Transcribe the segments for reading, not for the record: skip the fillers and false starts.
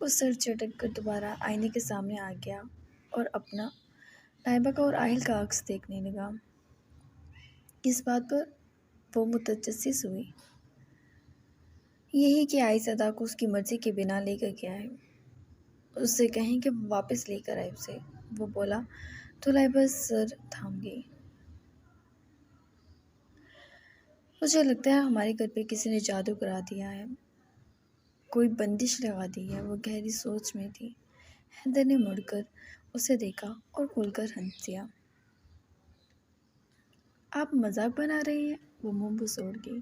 وہ سر چٹک کر دوبارہ آئینے کے سامنے آ گیا اور اپنا لائبہ کا اور آہل کا عکس دیکھنے لگا۔ اس بات پر وہ متجسس ہوئی، یہی کہ آئس ادا کو اس کی مرضی کے بنا لے کر گیا ہے، اس سے کہیں کہ وہ واپس لے کر آئے اسے۔ وہ بولا تو لائبہ سر تھام گئی۔ مجھے لگتا ہے ہمارے گھر پہ کسی نے جادو کرا دیا ہے، کوئی بندش لگا دی ہے۔ وہ گہری سوچ میں تھی۔ حیدر نے مڑ کر اسے دیکھا اور کھل کر ہنس دیا۔ آپ مذاق بنا رہے ہیں؟ وہ منہ بسوڑ گئی۔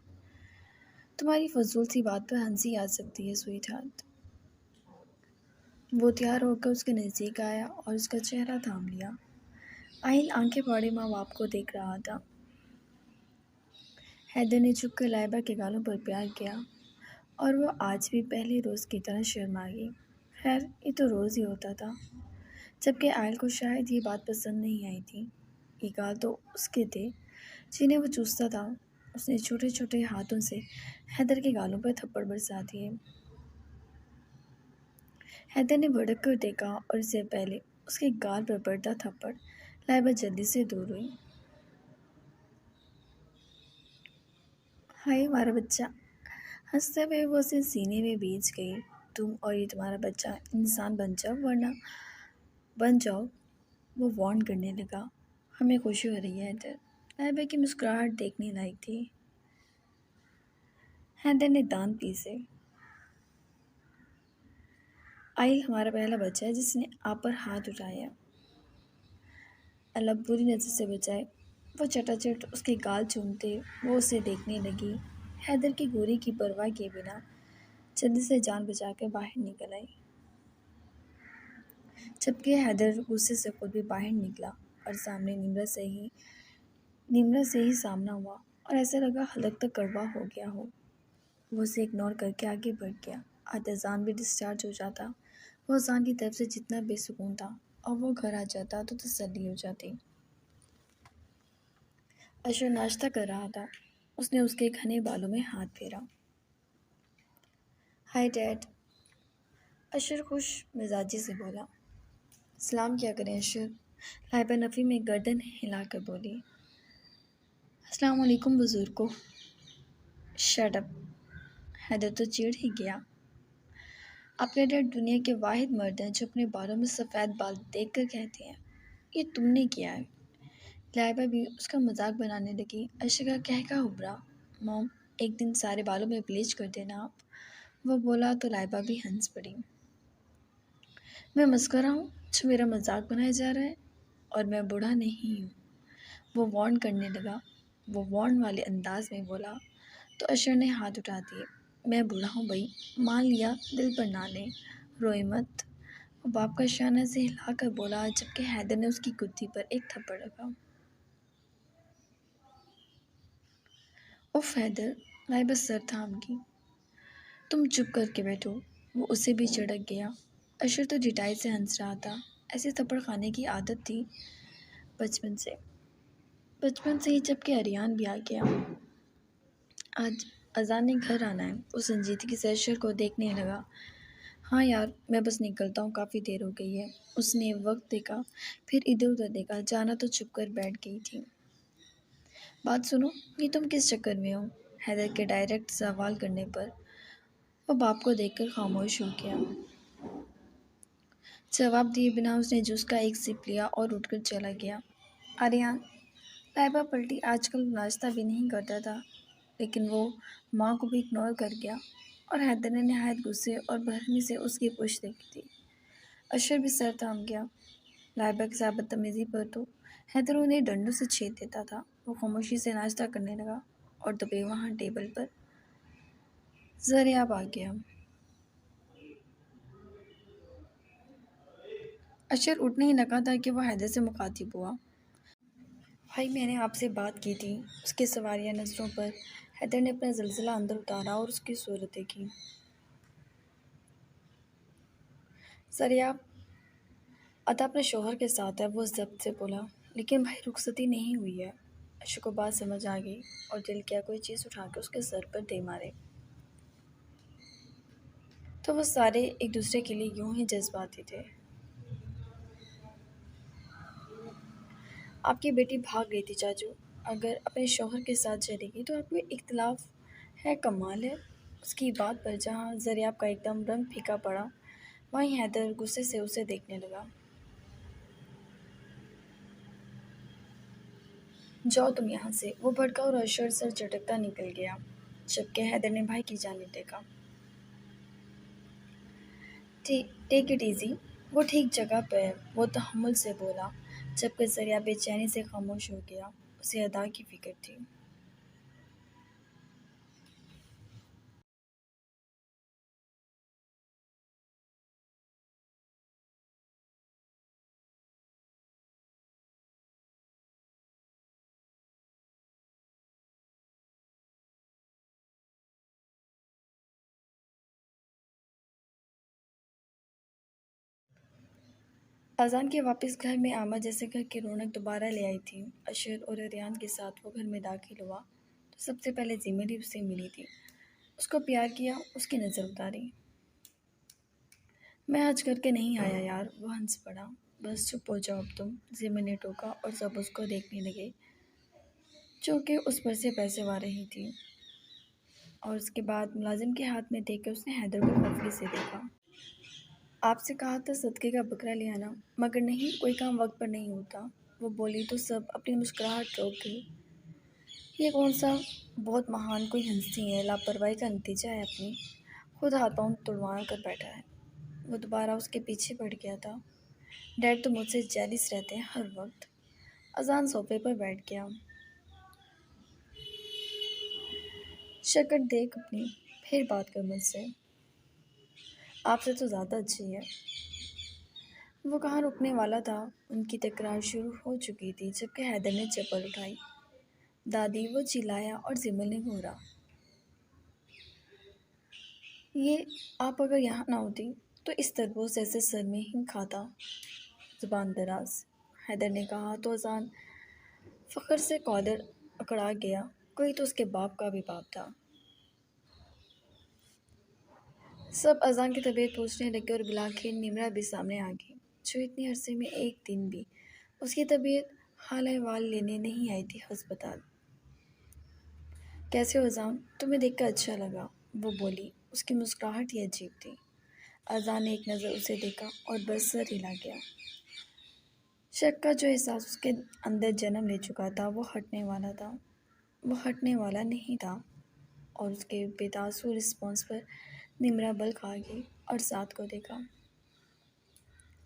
تمہاری فضول سی بات پر ہنسی آ سکتی ہے سویٹ ہارٹ۔ وہ تیار ہو کر اس کے نزدیک آیا اور اس کا چہرہ تھام لیا۔ آہل آنکھیں پھاڑے ماں باپ کو دیکھ رہا تھا۔ حیدر نے جھک کر لائبہ کے گالوں پر پیار کیا اور وہ آج بھی پہلے روز کی طرح شرما گئی۔ خیر یہ تو روز ہی ہوتا تھا، جبکہ آہل کو شاید یہ بات پسند نہیں آئی تھی۔ یہ گال تو اس کے تھے جنہیں وہ چوستا تھا۔ اس نے چھوٹے چھوٹے ہاتھوں سے حیدر کے گالوں پر تھپڑ برسا دیے۔ حیدر نے بھڑک کر دیکھا اور اس سے پہلے اس کے گال پر پڑتا تھپڑ لائبہ جلدی سے دور ہوئی۔ ہائے ہمارا بچہ! ہنستے ہوئے وہ اسے سینے میں بیچ گئی۔ تم اور یہ تمہارا بچہ انسان بن جاؤ ورنہ بن جاؤ، وہ وارن کرنے لگا۔ ہمیں خوشی ہو رہی ہے حیدر۔ لائبہ کی مسکراہٹ دیکھنے لائق تھی۔ حیدر نے دانت پیسے۔ آئل ہمارا پہلا بچہ ہے جس نے آپ پر ہاتھ اٹھایا۔ اللہ بری نظر سے بچائے۔ وہ چٹاچٹ اس کے گال چومتے وہ اسے دیکھنے لگی۔ حیدر کی گوری کی پرواہ کیے بنا جلدی سے جان بچا کر باہر نکل آئی، جبکہ حیدر غصے سے خود بھی باہر نکلا اور سامنے نمرہ سے ہی سامنا ہوا اور ایسا لگا حلق تک کڑوا ہو گیا ہو۔ وہ اسے اگنور کر کے آگے بڑھ گیا۔ آج اذان بھی ڈسچارج ہو جاتا۔ وہ اذان کی طرف سے جتنا بے سکون تھا اور وہ گھر آ جاتا تو تسلی ہو جاتی۔ اشر ناشتہ کر رہا تھا۔ اس نے اس کے گھنے بالوں میں ہاتھ پھیرا۔ ہائے ڈیڈ، اشر خوش مزاجی سے بولا۔ سلام کیا کریں اشر، لائبہ نفی میں گردن ہلا کر بولی۔ السلام علیکم بزرگوں۔ شٹ اپ، حیدر تو چڑ ہی گیا۔ آپ کے ڈیڈ دنیا کے واحد مرد ہیں جو اپنے بالوں میں سفید بال دیکھ کر کہتے ہیں یہ تم نے کیا ہے۔ لائبہ بھی اس کا مذاق بنانے لگی۔ اشر کا کہکہ ابھرا۔ موم ایک دن سارے بالوں میں بلیچ کر دینا آپ، وہ بولا تو لائبہ بھی ہنس پڑی۔ میں مسخرہ ہوں جو میرا مذاق بنایا جا رہا ہے، اور میں بوڑھا نہیں ہوں، وہ وارن کرنے لگا۔ وہ وارن والے انداز میں بولا تو اشر نے ہاتھ اٹھا دیے۔ میں بوڑھا ہوں بھائی، مان لیا، دل پر نہ لیں، روئے مت، وہ باپ کا شانہ سے ہلا کر بولا، جبکہ حیدر نے اس کی گدی پر ایک تھپڑ لگا۔ اف حیدر، لائبہ سر تھام گئی۔ تم چپ کر کے بیٹھو، وہ اسے بھی چڑک گیا۔ اشر تو ڈٹائی سے ہنس رہا تھا۔ ایسے تھپڑ کھانے کی عادت تھی بچپن سے ہی، جب کہ اریان بھی آ گیا۔ آج اذان نے گھر آنا ہے، وہ سنجیدگی سے اشر کو دیکھنے لگا۔ ہاں یار میں بس نکلتا ہوں، کافی دیر ہو گئی ہے۔ اس نے وقت دیکھا، پھر ادھر ادھر دیکھا، جانا تو چھپ کر بیٹھ گئی تھی۔ بات سنو، یہ تم کس چکر میں ہو؟ حیدر کے ڈائریکٹ سوال کرنے پر وہ باپ کو دیکھ کر خاموش ہو گیا۔ جواب دیے بنا اس نے جوس کا ایک سپ لیا اور اٹھ کر چلا گیا۔ آریان، لائبہ پلٹی۔ آج کل ناشتہ بھی نہیں کرتا تھا، لیکن وہ ماں کو بھی اگنور کر گیا، اور حیدر نے نہایت غصے اور برہمی سے اس کی پشت دیکھی تھی۔ اشر بھی سر تھام گیا۔ لائبہ کے ساتھ بدتمیزی پر تو حیدر انہیں ڈنڈوں سے چھید دیتا تھا۔ وہ خاموشی سے ناشتہ کرنے لگا اور دبے وہاں ٹیبل پر زریاب آ گیا۔ اشر اٹھنے ہی لگا تھا کہ وہ حیدر سے مخاطب ہوا۔ بھائی میں نے آپ سے بات کی تھی۔ اس کے سواریہ نظروں پر حیدر نے اپنا زلزلہ اندر اتارا اور اس کی صورت دیکھی۔ زریاب عطا اپنے شوہر کے ساتھ ہے، وہ ضبط سے بولا۔ لیکن بھائی رخصتی نہیں ہوئی ہے۔ اشر کو بات سمجھ آ گئی اور دل کیا کوئی چیز اٹھا کے اس کے سر پر دے مارے۔ تو وہ سارے ایک دوسرے کے لیے یوں ہی جذباتی تھے۔ آپ کی بیٹی بھاگ گئی تھی چاچو، اگر اپنے شوہر کے ساتھ چلے گی تو آپ کو اختلاف ہے، کمال ہے۔ اس کی بات پر جہاں زریاب کا ایک دم رنگ پھیکا پڑا، وہیں حیدر غصے سے اسے دیکھنے لگا۔ جاؤ تم یہاں سے، وہ بھڑکا اور اشر سر چٹکتا نکل گیا، جبکہ حیدر نے بھائی کی جانب دیکھا۔ ٹیک اٹ ایزی، وہ ٹھیک جگہ پہ ہے، وہ تحمل سے بولا، جبکہ زریاب بے چینی سے خاموش ہو گیا۔ اسے ادا کی فکر تھی۔ اذان کے واپس گھر میں آمد جیسے گھر کی رونق دوبارہ لے آئی تھی۔ اشر اور ریان کے ساتھ وہ گھر میں داخل ہوا تو سب سے پہلے زمین اس سے ملی تھی، اس کو پیار کیا، اس کی نظر اتاری۔ میں آج کر کے نہیں آیا یار، وہ ہنس پڑا۔ بس چپ ہو جاؤ اب تم، زمین نے ٹوکا اور سب اس کو دیکھنے لگے، چونکہ اس پر سے پیسے آ رہی تھی۔ اور اس کے بعد ملازم کے ہاتھ میں دیکھ کر اس نے حیدر کو غفلت سے دیکھا۔ آپ سے کہا تھا صدقے کا بکرا لے آنا، مگر نہیں، کوئی کام وقت پر نہیں ہوتا، وہ بولی تو سب اپنی مسکراہٹ روک گئی۔ یہ کون سا بہت مہان کوئی ہنسی ہے، لاپرواہی کا نتیجہ ہے اپنی، خود ہاتھ پاؤں توڑوا کر بیٹھا ہے۔ وہ دوبارہ اس کے پیچھے پڑ گیا تھا۔ ڈیڈ تو مجھ سے جیلس رہتے ہیں ہر وقت۔ اذان صوفے پر بیٹھ گیا۔ شکل دیکھ اپنی، پھر بات کر مجھ سے، آپ سے تو زیادہ اچھی ہے۔ وہ کہاں رکنے والا تھا، ان کی تکرار شروع ہو چکی تھی، جبکہ حیدر نے چپل اٹھائی۔ دادی، وہ چلایا اور زمل نے گھورا۔ یہ آپ اگر یہاں نہ ہوتی تو اس تربوز جیسے سر میں ہی کھاتا، زبان دراز، حیدر نے کہا تو اذان فخر سے کالر اکڑا گیا، کوئی تو اس کے باپ کا بھی باپ تھا۔ سب اذان کی طبیعت پوچھنے لگے اور بلاخر نمرہ بھی سامنے آ گئی، جو اتنے عرصے میں ایک دن بھی اس کی طبیعت حال احوال لینے نہیں آئی تھی ہسپتال۔ کیسے ہو اذان؟ تمہیں دیکھ کر اچھا لگا، وہ بولی، اس کی مسکراہٹ ہی عجیب تھی۔ اذان نے ایک نظر اسے دیکھا اور بس سر ہلا گیا۔ شک کا جو احساس اس کے اندر جنم لے چکا تھا وہ ہٹنے والا تھا، وہ ہٹنے والا نہیں تھا، اور اس کے بے تاثر رسپانس پر نمرہ بل کھا گئی اور ساتھ کو دیکھا،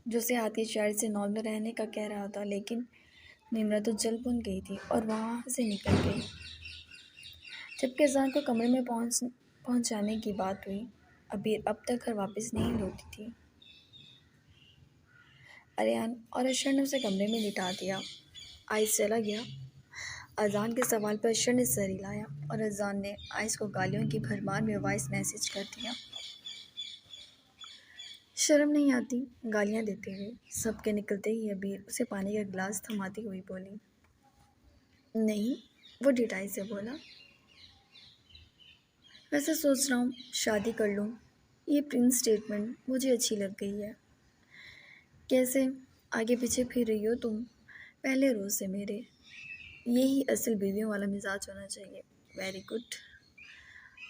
جو اسے ہاتھ کی شاعری سے نارمل رہنے کا کہہ رہا تھا، لیکن نمرہ تو جل بن گئی تھی اور وہاں سے نکل گئی۔ جبکہ اذان کو کمرے میں پہنچانے کی بات ہوئی، ابیر اب تک گھر واپس نہیں لوٹی تھی۔ اریان اور اشر نے اسے کمرے میں لٹا دیا۔ آئس چلا گیا؟ اذان کے سوال پر اشر نے سر ہلایا اور اذان نے آئس کو گالیوں کی بھرمار میں وائس میسج کر دیا۔ شرم نہیں آتی گالیاں دیتے ہوئے؟ سب کے نکلتے ہی ابیر اسے پانی کا گلاس تھماتی ہوئی بولی۔ نہیں، وہ ڈٹائی سے بولا۔ ویسے سوچ رہا ہوں شادی کر لوں، یہ پرنس اسٹیٹمنٹ مجھے اچھی لگ گئی ہے۔ کیسے آگے پیچھے پھر رہی ہو تم پہلے روز سے میرے؟ یہی اصل بیویوں والا مزاج ہونا چاہیے۔ ویری گڈ،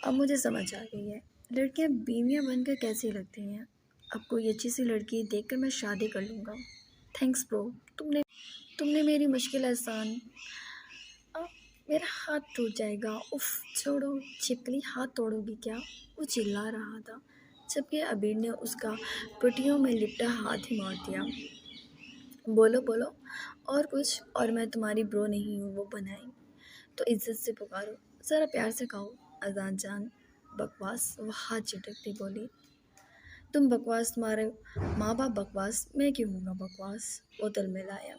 اب مجھے سمجھ آ گئی ہے لڑکیاں بیویاں بن کر کیسی لگتی ہیں۔ اب کوئی اچھی سی لڑکی دیکھ کر میں شادی کر لوں گا۔ تھینکس برو، تم نے میری مشکل آسان۔ میرا ہاتھ ٹوٹ جائے گا، اف چھوڑو، چھپکلی ہاتھ توڑو گی کیا؟ وہ چلا رہا تھا، جبکہ ابیر نے اس کا پٹیوں میں لپٹا ہاتھ ہی مار دیا۔ بولو بولو، اور کچھ؟ اور میں تمہاری برو نہیں ہوں، وہ بنائی تو عزت سے پکارو، ذرا پیار سے کہو اذان جان۔ بکواس، وہ ہاتھ جھٹکتی بولی۔ تم بکواس، تمہارے ماں باپ بکواس، میں کیوں ہوں گا بکواس؟ وہ دل میں لایا،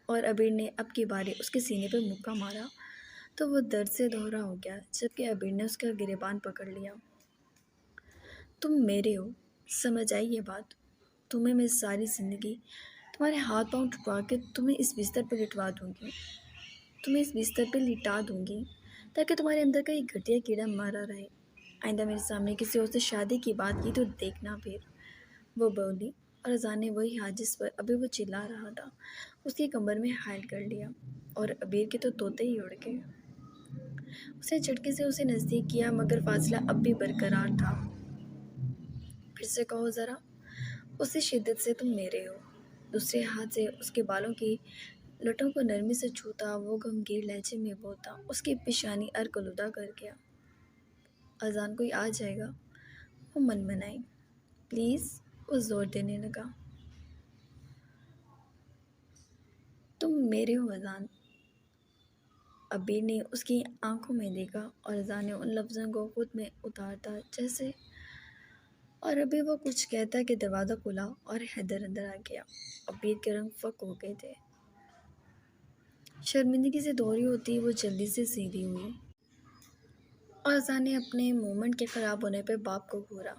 اور ابیر نے اب کی باری اس کے سینے پہ مکہ مارا تو وہ درد سے دہرا ہو گیا، جبکہ ابیر نے اس کا گریبان پکڑ لیا۔ تم میرے ہو، سمجھ آئی یہ بات؟ تمہیں میں ساری زندگی تمہارے ہاتھ پاؤں ٹوٹوا کے تمہیں اس بستر پہ لٹوا دوں گی، تمہیں اس بستر پہ لٹا دوں گی تاکہ تمہارے اندر کا ایک گھٹیا کیڑا مرا رہے، آئندہ میرے سامنے کسی اور سے شادی کی بات کی تو دیکھنا پھر، وہ بولی، اور اذان نے وہی ہاتھ جس پر ابھی وہ چلا رہا تھا اس کی کمر میں حائل کر لیا، اور ابیر کے تو طوطے ہی اڑ گئے۔ اس نے جھٹکے سے اسے نزدیک کیا مگر فاصلہ اب بھی برقرار تھا۔ پھر سے کہو ذرا، اسی شدت سے تم میرے ہو۔ دوسرے ہاتھ سے اس کے بالوں کی لٹوں کو نرمی سے چھوتا، وہ غمگین لہجے میں بولتا، اس کی پیشانی ارکلودہ کر گیا۔ اذان کوئی آ جائے گا، وہ من منائی، پلیز، وہ زور دینے لگا۔ تم میرے ہو اذان۔ ابیر نے اس کی آنکھوں میں دیکھا اور اذان نے ان لفظوں کو خود میں اتارتا جیسے، اور ابھی وہ کچھ کہتا کہ دروازہ کھلا اور حیدر اندر آ گیا۔ ابیر کے رنگ فک ہو گئے تھے، شرمندگی سے دوہری ہوتی وہ جلدی سے سیدھی ہوئی، اور اذان نے اپنے مومنٹ کے خراب ہونے پہ باپ کو گھورا۔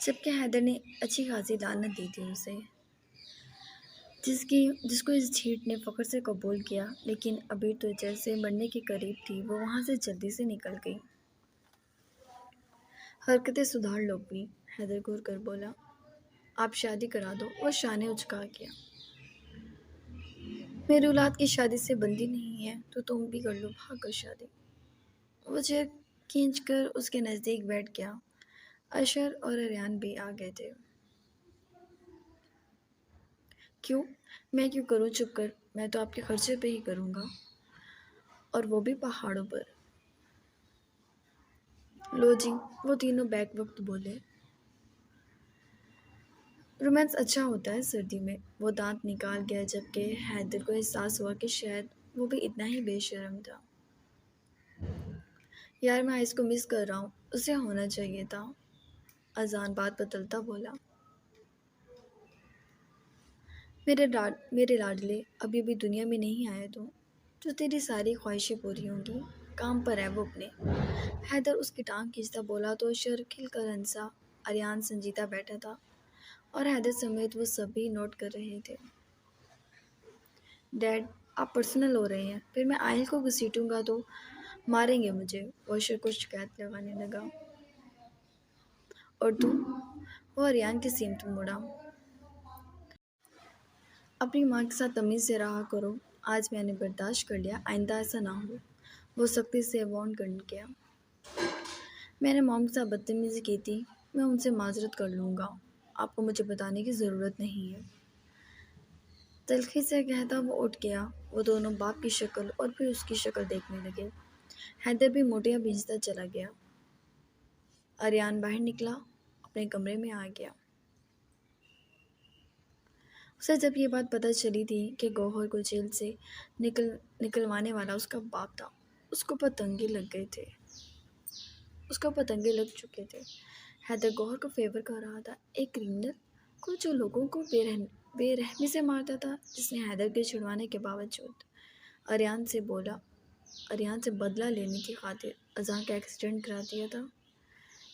جبکہ حیدر نے اچھی خاصی لعنت دی تھی اسے، جس کو اس جھیٹ نے فخر سے قبول کیا، لیکن ابیر تو جیسے مرنے کے قریب تھی، وہ وہاں سے جلدی سے نکل گئی۔ حرکتیں سدھار لو اپنی، حیدر گھور کر بولا، آپ شادی کرا دو۔ وہ شانے اچکا گیا، میری اولاد کی شادی سے بندی نہیں ہے تو تم بھی کر لو بھاگ کر شادی۔ وہ چیر کھینچ کر اس کے نزدیک بیٹھ گیا۔ اشر اور اریان بھی آ گئے تھے۔ کیوں؟ میں کیوں کروں؟ چپ کر، میں تو آپ کے خرچے پہ ہی کروں گا، اور وہ بھی پہاڑوں پر۔ لو جی، وہ تینوں بیک وقت بولے۔ رومانس اچھا ہوتا ہے سردی میں، وہ دانت نکال گیا، جبکہ حیدر کو احساس ہوا کہ شاید وہ بھی اتنا ہی بے شرم تھا۔ یار میں اس کو مس کر رہا ہوں، اسے ہونا چاہیے تھا۔ اذان بات بدلتا بولا، میرے لاڈلے، ابھی بھی دنیا میں نہیں آئے تو تیری ساری خواہشیں پوری ہوں گی، کام پر ہے وہ اپنے۔ حیدر اس کی ٹانگ کھینچتا بولا تو شر کھل کر ہنسا۔ اریان سنجیدہ بیٹھا تھا اور حیدر سمیت وہ سبھی نوٹ کر رہے تھے۔ ڈیڈ، آپ پرسنل ہو رہے ہیں، پھر میں آئل کو گھسیٹوں گا تو ماریں گے مجھے، وہ شر کو شکایت لگانے لگا۔ اور تو، وہ اریان کی سمت مڑا، اپنی ماں کے ساتھ تمیز سے رہا کرو، آج میں نے برداشت کر لیا، آئندہ ایسا نہ ہو، وہ سختی سے وارن کر گیا۔ میں نے موم کے ساتھ بدتمیزی کی تھی، میں ان سے معذرت کر لوں گا، آپ کو مجھے بتانے کی ضرورت نہیں ہے۔ تلخی سے کہتا وہ اٹھ گیا۔ وہ دونوں باپ کی شکل اور پھر اس کی شکل دیکھنے لگے۔ حیدر بھی موٹیاں بھیجتا چلا گیا۔ اریان باہر نکلا، اپنے کمرے میں آ گیا۔ اسے جب یہ بات پتہ چلی تھی کہ گوہر کو جیل سے نکلوانے والا اس کا باپ تھا، اس کو پتنگے لگ گئے تھے، اس کو پتنگے لگ چکے تھے۔ حیدر گوہر کو فیور کر رہا تھا، ایک کرمنل کو جو لوگوں کو بے رحمی سے مارتا تھا، جس نے حیدر کے چھڑوانے کے باوجود اریان سے بدلہ لینے کی خاطر اذان کا ایکسیڈنٹ کرا دیا تھا۔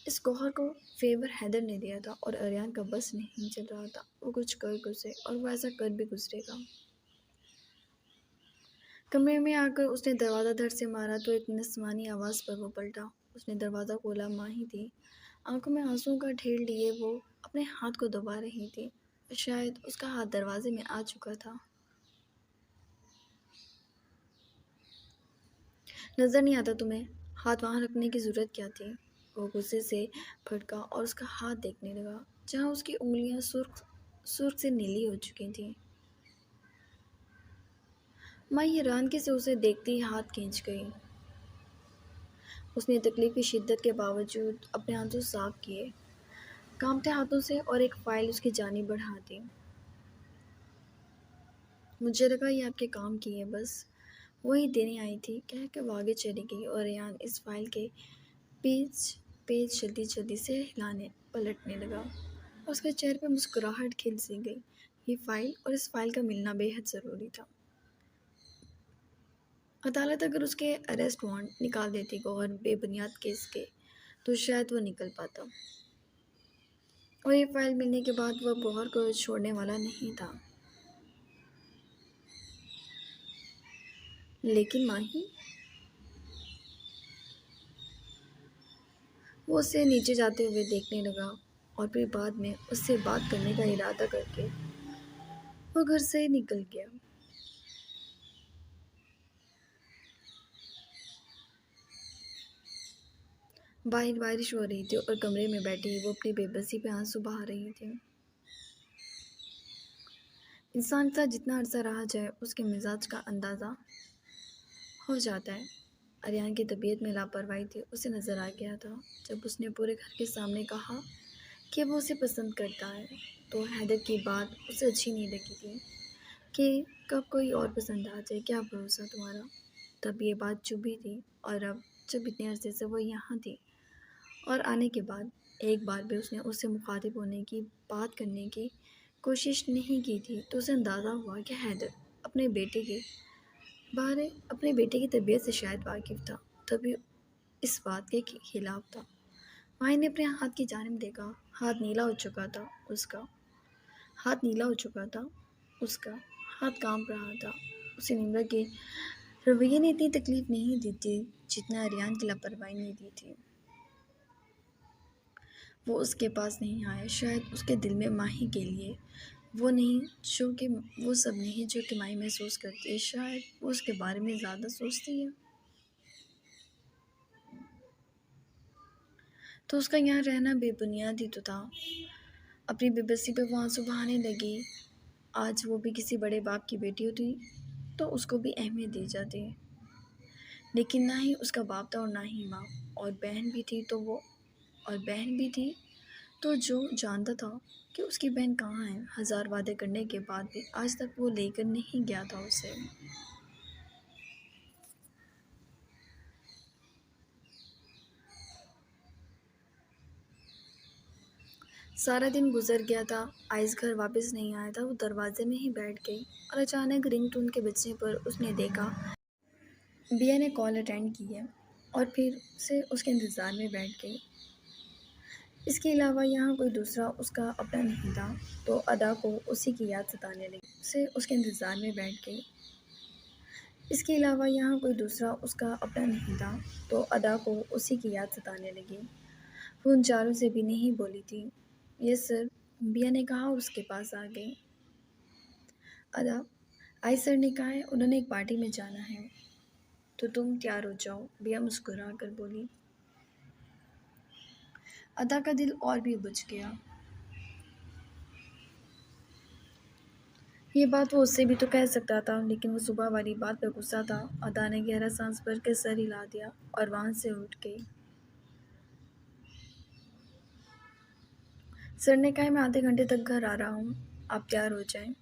اس گوہر کو فیور حیدر نے دیا تھا اور اریان کا بس نہیں چل رہا تھا، وہ کچھ کر گزرے اور وہ ایسا کر بھی گزرے گا۔ کمرے میں آ کر اس نے دروازہ دھڑ سے مارا تو ایک نسوانی آواز پر وہ پلٹا۔ اس نے دروازہ کھولا، ماں ہی تھی، آنکھوں میں آنسوں کا ڈھیر لیے وہ اپنے ہاتھ کو دبا رہی تھی، اور شاید اس کا ہاتھ دروازے میں آ چکا تھا۔ نظر نہیں آتا تمہیں ہاتھ وہاں رکھنے کی ضرورت کیا تھی؟ وہ غصے سے پھڑکا اور اس کا ہاتھ دیکھنے لگا جہاں اس کی انگلیاں سرخ سے نیلی ہو چکی تھیں۔ ماں حیرانگی سے اسے دیکھتی ہی ہاتھ کھینچ گئی۔ اس نے تکلیف کی شدت کے باوجود اپنے ہاتھوں صاف کیے، کانپتے ہاتھوں سے، اور ایک فائل اس کی جانب بڑھا دی۔ مجھے لگا یہ آپ کے کام کی ہے، بس وہی دینے آئی تھی، کہہ کے وہ آگے چلی گئی، اور ریان اس فائل کے پیج جلدی سے ہلانے پلٹنے لگا، اور اس کے چہرے پہ مسکراہٹ کھل سی گئی۔ یہ فائل اور اس فائل کا ملنا بے حد ضروری تھا۔ عدالت اگر اس کے اریسٹ وارنٹ نکال دیتی گوہر بے بنیاد کیس کے، تو شاید وہ نکل پاتا، اور یہ فائل ملنے کے بعد وہ گوہر کو چھوڑنے والا نہیں تھا۔ لیکن ماہی وہ اسے نیچے جاتے ہوئے دیکھنے لگا اور پھر بعد میں اس سے بات کرنے کا ارادہ کر کے وہ گھر سے نکل گیا۔ باہر بارش ہو رہی تھی اور کمرے میں بیٹھی وہ اپنی بے بسی پہ آنسو بہا رہی تھی۔ انسان کے ساتھ جتنا عرصہ رہا جائے اس کے مزاج کا اندازہ ہو جاتا ہے۔ اریان کی طبیعت میں لاپرواہی تھی، اسے نظر آ گیا تھا جب اس نے پورے گھر کے سامنے کہا کہ وہ اسے پسند کرتا ہے تو حیدر کی بات اسے اچھی نہیں لگی تھی کہ کب کوئی اور پسند آ جائے، کیا بھروسہ تمہارا۔ تب یہ بات چبھی تھی اور اب جب اتنے عرصے سے وہ یہاں تھی اور آنے کے بعد ایک بار بھی اس نے اس سے مخاطب ہونے کی بات کرنے کی کوشش نہیں کی تھی تو اسے اندازہ ہوا کہ حیدر اپنے بیٹے کے بارے اپنے بیٹے کی طبیعت سے شاید واقف تھا، تبھی اس بات کے خلاف تھا۔ ماہی نے اپنے ہاتھ کی جانب دیکھا، ہاتھ نیلا ہو چکا تھا اس کا ہاتھ نیلا ہو چکا تھا اس کا ہاتھ کانپ رہا تھا۔ اسے نمرا کے رویے نے اتنی تکلیف نہیں دی تھی جتنا اریان کی لاپرواہی نے دی تھی۔ وہ اس کے پاس نہیں آیا، شاید اس کے دل میں ماہی کے لیے وہ سب نہیں جو کہ ماہی محسوس کرتی ہے، شاید وہ اس کے بارے میں زیادہ سوچتی ہے۔ تو اس کا یہاں رہنا بے بنیاد ہی تو تھا۔ اپنی بے بسی پہ وہ آنسو بہانے لگی۔ آج وہ بھی کسی بڑے باپ کی بیٹی ہوتی تو اس کو بھی اہمیت دی جاتی، لیکن نہ ہی اس کا باپ تھا اور نہ ہی ماں، اور بہن بھی تھی تو جو جانتا تھا کہ اس کی بہن کہاں ہے۔ ہزار وعدے کرنے کے بعد بھی آج تک وہ لے کر نہیں گیا تھا اسے۔ سارا دن گزر گیا تھا، آئس گھر واپس نہیں آیا تھا، وہ دروازے میں ہی بیٹھ گئی اور اچانک رنگ ٹون کے بجنے پر اس نے دیکھا بیا نے کال اٹینڈ کی ہے اور پھر سے اس کے انتظار میں بیٹھ گئی۔ اس کے علاوہ یہاں کوئی دوسرا اس کا اپنا نہیں تھا تو ادا کو اسی کی یاد ستانے لگی، اسے اس کے انتظار میں بیٹھ گئی۔ اس کے علاوہ یہاں کوئی دوسرا اس کا اپنا نہیں تھا تو ادا کو اسی کی یاد ستانے لگی۔ وہ ان چاروں سے بھی نہیں بولی تھی۔ یس سر، بیا نے کہا اور اس کے پاس آ گئی۔ ادا، آئی سر نے کہا ہے انہوں نے ایک پارٹی میں جانا ہے تو تم تیار ہو جاؤ، بیا مسکرا کر بولی۔ ادا کا دل اور بھی بجھ گیا۔ یہ بات وہ اس سے بھی تو کہہ سکتا تھا، لیکن وہ صبح والی بات پر غصہ تھا۔ ادا نے گہرا سانس بھر کے سر ہلا دیا اور وہاں سے اٹھ گئی۔ سر نے کہا میں آدھے گھنٹے تک گھر آ رہا ہوں، آپ تیار ہو جائیں،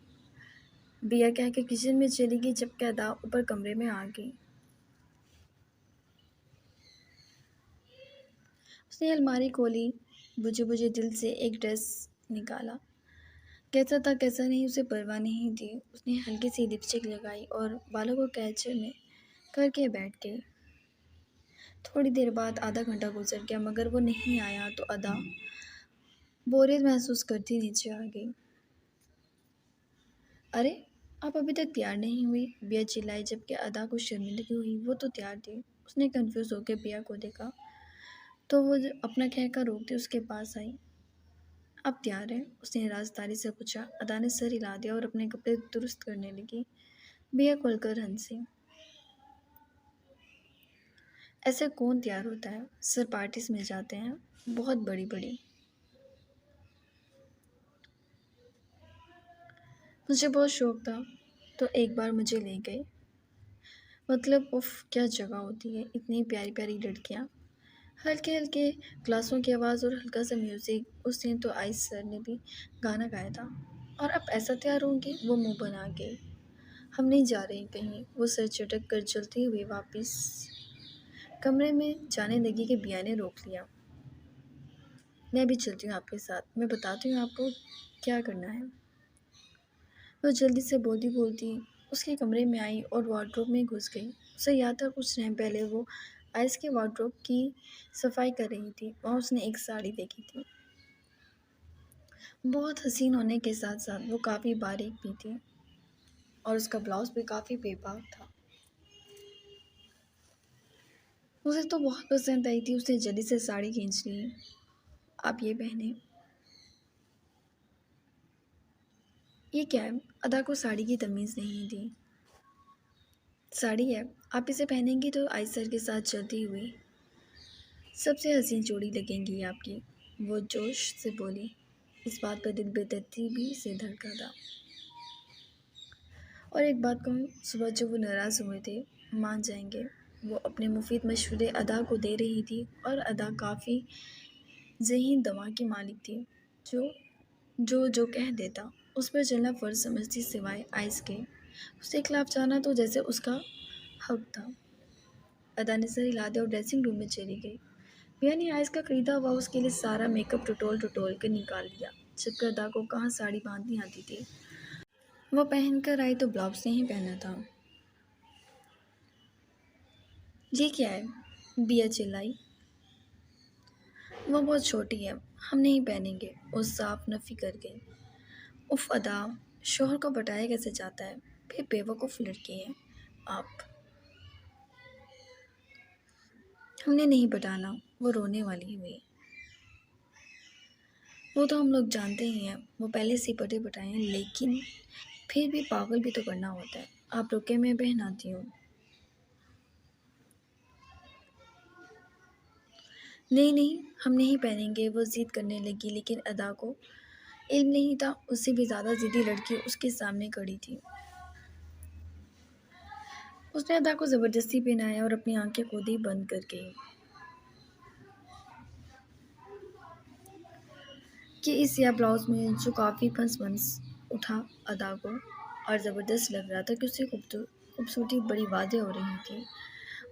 بیا کہہ کے کچن میں چلی گئی جبکہ ادا اوپر کمرے میں آ گئی۔ اس نے الماری کھولی، بجھے دل سے ایک ڈریس نکالا۔ کیسا تھا کیسا نہیں اسے پرواہ نہیں تھی۔ اس نے ہلکی سی لپسٹک لگائی اور بالوں کو کیچر میں کر کے بیٹھ گئی۔ تھوڑی دیر بعد آدھا گھنٹہ گزر گیا مگر وہ نہیں آیا تو ادا بوریت محسوس کرتی نیچے آ گئی۔ ارے آپ ابھی تک تیار نہیں ہوئی، بیا چلائی جبکہ ادا کو شرمندگی ہوئی۔ وہ تو تیار تھی۔ اس نے کنفیوز ہو کے بیا کو دیکھا تو وہ اپنا کہہ کر روکتے اس کے پاس آئی۔ اب تیار ہے؟ اس نے رازداری سے پوچھا۔ ادا نے سر ہلا دیا اور اپنے کپڑے درست کرنے لگی۔ بیا کھل کر ہنسی۔ ایسے کون تیار ہوتا ہے؟ سر پارٹیز میں جاتے ہیں، بہت بڑی بڑی۔ مجھے بہت شوق تھا تو ایک بار مجھے لے گئے۔ مطلب اف کیا جگہ ہوتی ہے، اتنی پیاری پیاری لڑکیاں، ہلکے ہلکے کلاسوں کی آواز اور ہلکا سا میوزک۔ اس دن تو آئس سر نے بھی گانا گایا تھا۔ اور اب ایسا تیار ہوں گے؟ وہ منہ بنا گئی۔ ہم نہیں جا رہے کہیں۔ وہ سر چٹک کر چلتی ہوئی واپس کمرے میں جانے لگی کہ بیا نے روک لیا۔ میں بھی چلتی ہوں آپ کے ساتھ، میں بتاتی ہوں آپ کو کیا کرنا ہے۔ وہ جلدی سے بولتی اس کے کمرے میں آئی اور وارڈروب میں گھس گئی۔ اسے یاد تھا کچھ ٹائم پہلے وہ آئس کے وارڈروب کی صفائی کر رہی تھی، وہاں اس نے ایک ساڑی دیکھی تھی۔ بہت حسین ہونے کے ساتھ ساتھ وہ کافی باریک بھی تھی اور اس کا بلاؤز بھی کافی بے باک تھا۔ مجھے تو بہت پسند آئی تھی، اس نے جلدی سے ساڑی کھینچ لی۔ آپ یہ پہنے۔ یہ کیا ہے؟ ادا کو ساڑی کی تمیز نہیں تھی۔ ساڑی ہے، آپ اسے پہنیں گی تو آئسر کے ساتھ چلتی ہوئی سب سے حسین جوڑی لگیں گی آپ کی، وہ جوش سے بولی۔ اس بات پر دل بے ترتیبی سے دھڑکا تھا۔ اور ایک بات کہوں، صبح جو وہ ناراض ہوئے تھے، مان جائیں گے، وہ اپنے مفید مشورے ادا کو دے رہی تھی، اور ادا کافی ذہین دماغ کی مالک تھی، جو کہہ دیتا اس پر چلنا فرض سمجھتی، سوائے آئس کے۔ اس کے خلاف جانا تو جیسے اس کا حق تھا۔ ادا نے سر ہلا دیا اور ڈریسنگ روم میں چلی گئی۔ بیا نے آئس کا خریدا ہوا اس کے لیے سارا میک اپ ٹٹول کر نکال لیا، جبکہ ادا کو کہاں ساڑی باندھنی آتی تھی۔ وہ پہن کر آئی تو بلاؤز نہیں پہنا تھا۔ یہ کیا ہے؟ بیا چلائی۔ وہ بہت چھوٹی ہے، ہم نہیں پہنیں گے، وہ صاف نفی کر گئی۔ اف ادا، شوہر کو بٹایا کیسے جاتا ہے؟ پھر بیوقوف لڑکی ہیں آپ۔ ہم نے نہیں بٹانا، وہ رونے والی ہوئی۔ وہ تو ہم لوگ جانتے ہی ہیں، وہ پہلے سے پٹے بٹائے ہیں، لیکن پھر بھی پاگل بھی تو کرنا ہوتا ہے۔ آپ رکے، میں پہناتی ہوں۔ نہیں، ہم نہیں پہنیں گے، وہ ضد کرنے لگی، لیکن ادا کو علم نہیں تھا، اس سے بھی زیادہ ضدی لڑکی اس کے سامنے کھڑی تھی۔ اس نے ادا کو زبردستی پہنایا اور اپنی آنکھیں خود ہی بند کر گئی کہ اس سیاہ بلاؤز میں جو کافی پھنس اٹھا ادا کو، اور زبردست لگ رہا تھا کہ اس کی خوبصورتی بڑی واضح ہو رہی تھی۔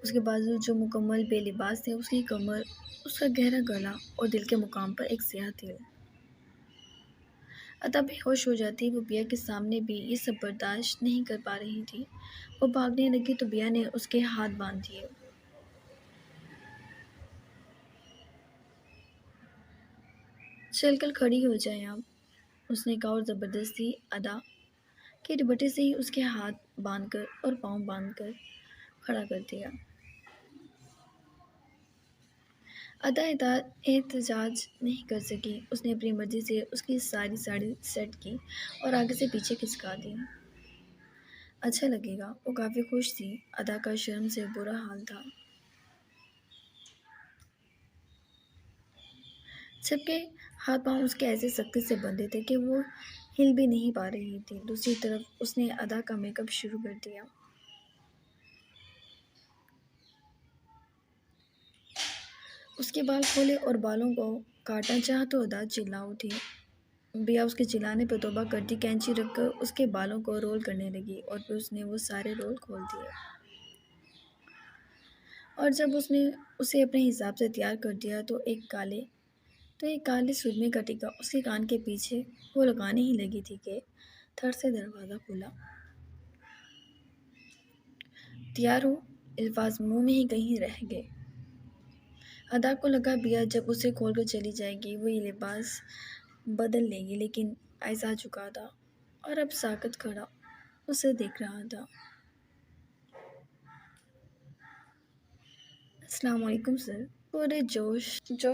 اس کے بازو جو مکمل بے لباس تھے، اس کی کمر، اس کا گہرا گلا اور دل کے مقام پر ایک سیاہ تل۔ ادا بے ہوش ہو جاتی، وہ بیا کے سامنے بھی یہ سب برداشت نہیں کر پا رہی تھی۔ وہ بھاگنے لگی تو بیا نے اس کے ہاتھ باندھ دیے۔ چل کر کھڑی ہو جائیں آپ، اس نے کہا، اور زبردستی ادا کے دوپٹے سے ہی اس کے ہاتھ باندھ کر اور پاؤں باندھ کر کھڑا کر دیا۔ ادا احتجاج نہیں کر سکی، اس نے اپنی مرضی سے اس کی ساری ساڑی سیٹ کی اور آگے سے پیچھے کھسکا دی۔ اچھا لگے گا، وہ کافی خوش تھی۔ ادا کا شرم سے برا حال تھا، جبکہ ہاتھ پاؤں اس کے ایسے سختی سے بندھے تھے کہ وہ ہل بھی نہیں پا رہی تھی۔ دوسری طرف اس نے ادا کا میک اپ شروع کر دیا۔ اس کے بال کھولے اور بالوں کو کاٹنا چاہا تو ادا چلا اٹھی۔ بیا اس کے چلانے پر توبہ کرتی کینچی رکھ کر اس کے بالوں کو رول کرنے لگی، اور پھر اس نے وہ سارے رول کھول دیے۔ اور جب اس نے اسے اپنے حساب سے تیار کر دیا تو ایک کالے سرمے کا ٹیکا اس کے کان کے پیچھے وہ لگانے ہی لگی تھی کہ تھڑ سے دروازہ کھلا۔ تیار ہو، الفاظ منہ میں ہی کہیں رہ گئے۔ ادا کو لگا بیا جب اسے کھول کر چلی جائے گی وہ یہ لباس بدل لے گی، لیکن آئس آ چکا تھا اور اب ساکت کھڑا اسے دیکھ رہا تھا۔ السلام علیکم سر۔ پورے جوش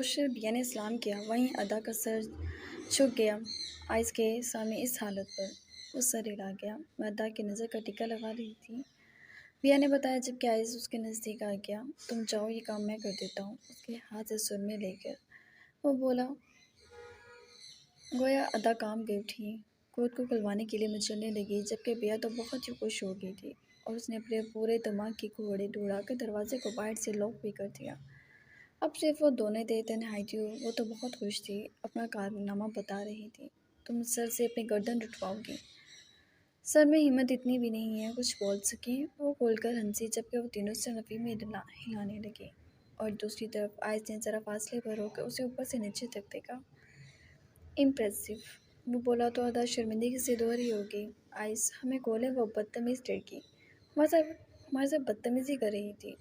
سے بیا نے سلام کیا، وہیں ادا کا سر جھک گیا آئس کے سامنے۔ اس حالت پر وہ سر ہلا گیا۔ میں ادا کی نظر کا ٹیکا لگا رہی تھی، بیا نے بتایا، جبکہ آئس اس کے نزدیک آ گیا۔ تم جاؤ، یہ کام میں کر دیتا ہوں۔ اس کے ہاتھ سے سرمے لے کر وہ بولا، گویا ادا کام گئی اٹھی، کود کو کھلوانے کے لیے مچلنے لگی، جبکہ بیا تو بہت ہی خوش ہو گئی تھی، اور اس نے اپنے پورے دماغ کی گھوڑے دوڑا کر دروازے کو باہر سے لاک بھی کر دیا۔ اب صرف وہ دونوں تھے، تنہائی تھی۔ وہ تو بہت خوش تھی، اپنا کارنامہ بتا رہی تھی۔ تم سر سے اپنی گردن اٹھواؤ گی؟ سر میں ہمت اتنی بھی نہیں ہے کچھ بول سکیں۔ وہ کھول کر ہنسی، جبکہ وہ تینوں سے نفی میں ہلانے لگی، اور دوسری طرف آئس نے ذرا فاصلے پر ہو کر اسے اوپر سے نیچے تک دیکھا۔ امپریسو، وہ بولا تو ادا شرمندگی سے دو رہی ہوگی۔ آئس، ہمیں کھولے، وہ بدتمیز لڑکی ہمارے ساتھ بدتمیزی کر رہی تھی۔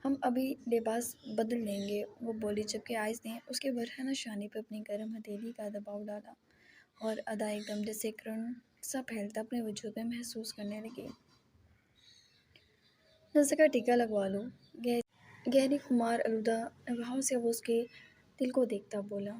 ہم ابھی لباس بدل لیں گے، وہ بولی، جبکہ آئس نے اس کے برہنہ شانے پر اپنی گرم ہتھیلی کا دباؤ ڈالا، اور ادا ایک دم جیسے کرنٹ سا پھیلتا اپنے وجود میں محسوس کرنے لگی۔ نظر کا ٹیکا لگوا لو، گہری خمار آلودہ نگاہوں سے وہ اس کے دل کو دیکھتا بولا،